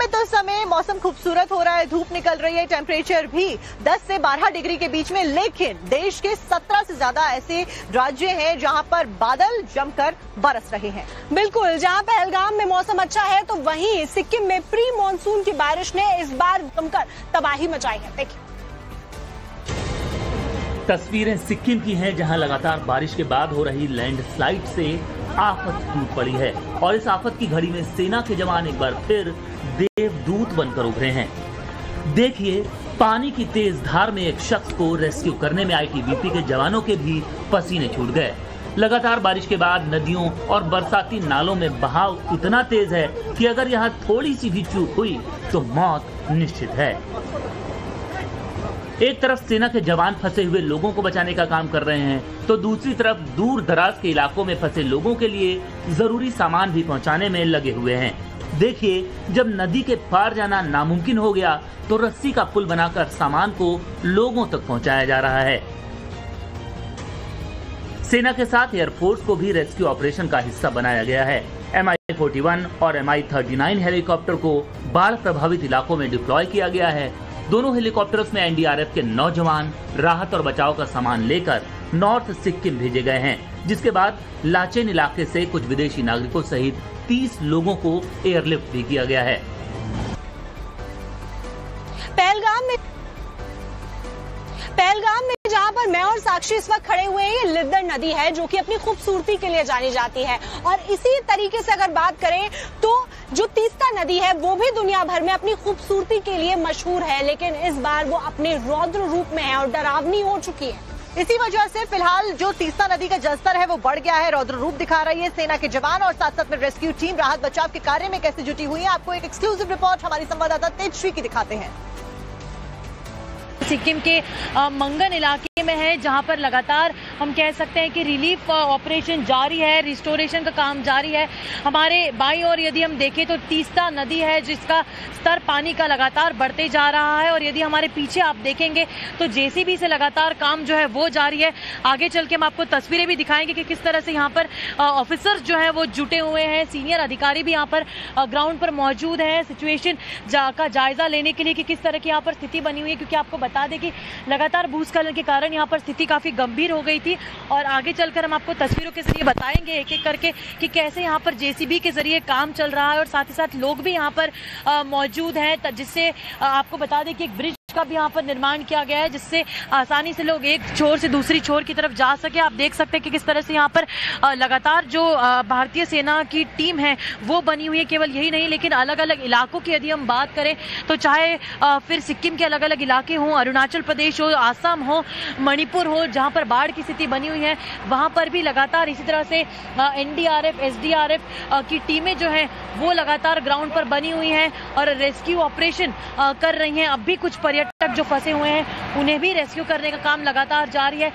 में तो समय मौसम खूबसूरत हो रहा है, धूप निकल रही है, टेम्परेचर भी 10 से 12 डिग्री के बीच में, लेकिन देश के 17 से ज्यादा ऐसे राज्य हैं जहां पर बादल जमकर बरस रहे हैं। बिल्कुल, जहां पहलगाम में मौसम अच्छा है तो वहीं सिक्किम में प्री मानसून की बारिश ने इस बार जमकर तबाही मचाई है। देखिए तस्वीरें सिक्किम की हैं, जहां लगातार बारिश के बाद हो रही लैंडस्लाइड से आफत टूट पड़ी है और इस आफत की घड़ी में सेना के जवान एक बार फिर देवदूत बनकर उभरे हैं। देखिए, पानी की तेज धार में एक शख्स को रेस्क्यू करने में आईटीबीपी के जवानों के भी पसीने छूट गए। लगातार बारिश के बाद नदियों और बरसाती नालों में बहाव इतना तेज है कि अगर यहाँ थोड़ी सी भी चूक हुई तो मौत निश्चित है। एक तरफ सेना के जवान फंसे हुए लोगों को बचाने का काम कर रहे हैं तो दूसरी तरफ दूर दराज के इलाकों में फंसे लोगों के लिए जरूरी सामान भी पहुंचाने में लगे हुए हैं। देखिए, जब नदी के पार जाना नामुमकिन हो गया तो रस्सी का पुल बनाकर सामान को लोगों तक पहुंचाया जा रहा है। सेना के साथ एयरफोर्स को भी रेस्क्यू ऑपरेशन का हिस्सा बनाया गया है। MI-41 और MI-39 हेलीकॉप्टर को बाढ़ प्रभावित इलाकों में डिप्लॉय किया गया है। दोनों हेलीकॉप्टर्स में एनडीआरएफ के 9 जवान राहत और बचाव का सामान लेकर नॉर्थ सिक्किम भेजे गए हैं, जिसके बाद लाचेन इलाके से कुछ विदेशी नागरिकों सहित 30 लोगों को एयरलिफ्ट भी किया गया है। पहलगाम में जहां पर मैं और साक्षी इस वक्त खड़े हुए हैं, ये लिद्दर नदी है जो कि अपनी खूबसूरती के लिए जानी जाती है। और इसी तरीके से अगर बात करें तो जो तीस्ता नदी है वो भी दुनिया भर में अपनी खूबसूरती के लिए मशहूर है, लेकिन इस बार वो अपने रौद्र रूप में है और डरावनी हो चुकी है। इसी वजह से फिलहाल जो तीस्ता नदी का जलस्तर है वो बढ़ गया है, रौद्र रूप दिखा रही है। सेना के जवान और साथ साथ में रेस्क्यू टीम राहत बचाव के कार्य में कैसे जुटी हुई है, आपको एक एक्सक्लूसिव रिपोर्ट हमारी संवाददाता तेजश्री की दिखाते हैं। सिक्किम के मंगन इलाके में है, जहां पर लगातार हम कह सकते हैं कि रिलीफ ऑपरेशन जारी है, रिस्टोरेशन का काम जारी है। हमारे बाईं ओर यदि हम देखें तो तीस्ता नदी है जिसका स्तर पानी का लगातार बढ़ते जा रहा है, और यदि हमारे पीछे आप देखेंगे तो जेसीबी से लगातार काम जो है वो जारी है। आगे चल के हम आपको तस्वीरें भी दिखाएंगे कि किस तरह से यहाँ पर ऑफिसर्स जो है वो जुटे हुए हैं, सीनियर अधिकारी भी यहाँ पर ग्राउंड पर मौजूद हैं सिचुएशन का जायजा लेने के लिए कि किस तरह की यहाँ पर स्थिति बनी हुई है। क्योंकि आपको बता दें कि लगातार भूस्खलन के कारण यहाँ पर स्थिति काफी गंभीर हो गई थी, और आगे चलकर हम आपको तस्वीरों के जरिए बताएंगे एक एक करके कि कैसे यहाँ पर जेसीबी के जरिए काम चल रहा है, और साथ ही साथ लोग भी यहाँ पर मौजूद हैं, जिससे आपको बता दें कि एक ब्रिज का भी यहाँ पर निर्माण किया गया है जिससे आसानी से लोग एक छोर से दूसरी छोर की तरफ जा सके। आप देख सकते हैं कि किस तरह से यहाँ पर लगातार जो भारतीय सेना की टीम है वो बनी हुई है। केवल यही नहीं, लेकिन अलग अलग इलाकों की यदि हम बात करें तो चाहे फिर सिक्किम के अलग अलग इलाके हों, अरुणाचल प्रदेश हो, आसाम हो, मणिपुर हो, जहाँ पर बाढ़ की स्थिति बनी हुई है, वहाँ पर भी लगातार इसी तरह से एनडीआरएफ, एसडीआरएफ की टीमें जो है वो लगातार ग्राउंड पर बनी हुई हैं और रेस्क्यू ऑपरेशन कर रही हैं। अब भी कुछ पर्यटक जो फंसे हुए हैं उन्हें भी रेस्क्यू करने का काम लगातार जारी है।